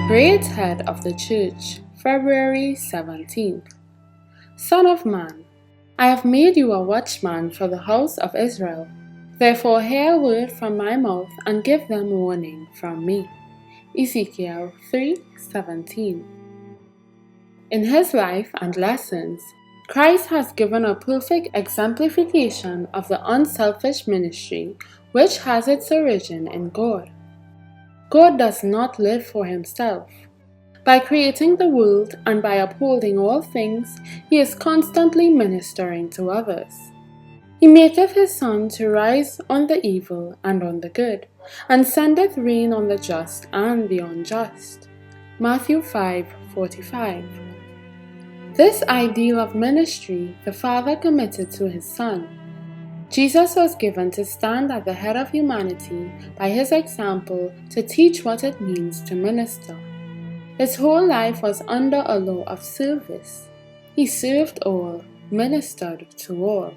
Great Head of the Church, February 17th. Son of man, I have made you a watchman for the house of Israel. Therefore hear a word from my mouth and give them warning from me. Ezekiel 3:17. In his life and lessons, Christ has given a perfect exemplification of the unselfish ministry which has its origin in God. God does not live for himself. By creating the world and by upholding all things, he is constantly ministering to others. He maketh his sun to rise on the evil and on the good, and sendeth rain on the just and the unjust. Matthew 5:45. This ideal of ministry the Father committed to his Son. Jesus was given to stand at the head of humanity by his example to teach what it means to minister. His whole life was under a law of service. He served all, ministered to all.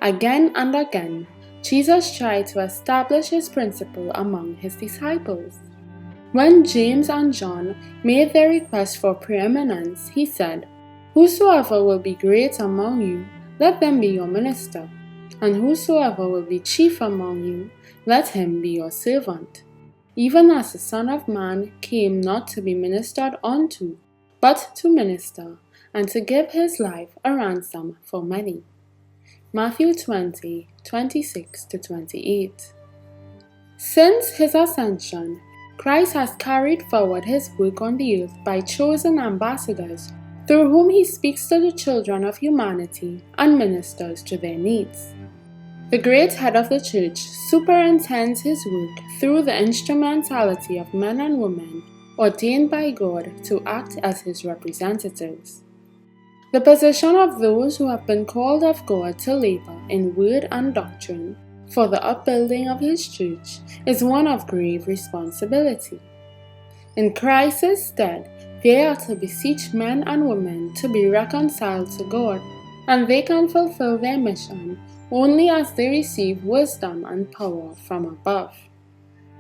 Again and again, Jesus tried to establish his principle among his disciples. When James and John made their request for preeminence, he said, "Whosoever will be great among you, let them be your minister. And whosoever will be chief among you, let him be your servant. Even as the Son of Man came not to be ministered unto, but to minister, and to give his life a ransom for many." Matthew 20:26-28. Since his ascension, Christ has carried forward his work on the earth by chosen ambassadors through whom he speaks to the children of humanity and ministers to their needs. The great head of the church superintends his work through the instrumentality of men and women ordained by God to act as his representatives. The position of those who have been called of God to labor in word and doctrine for the upbuilding of his church is one of grave responsibility. In Christ's stead, they are to beseech men and women to be reconciled to God, and they can fulfill their mission only as they receive wisdom and power from above.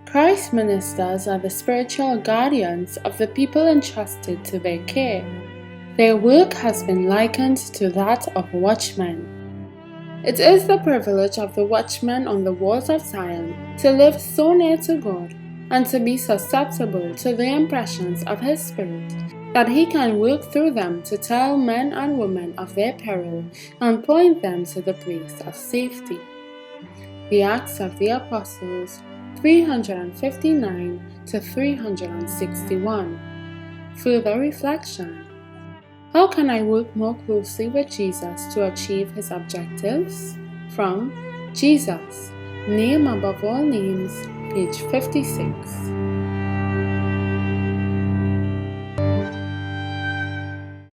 Christ's ministers are the spiritual guardians of the people entrusted to their care. Their work has been likened to that of watchmen. It is the privilege of the watchman on the walls of Zion to live so near to God and to be susceptible to the impressions of his Spirit that he can work through them to tell men and women of their peril and point them to the place of safety. The Acts of the Apostles 359-361. Further reflection. How can I work more closely with Jesus to achieve his objectives? From Jesus, Name Above All Names, page 56.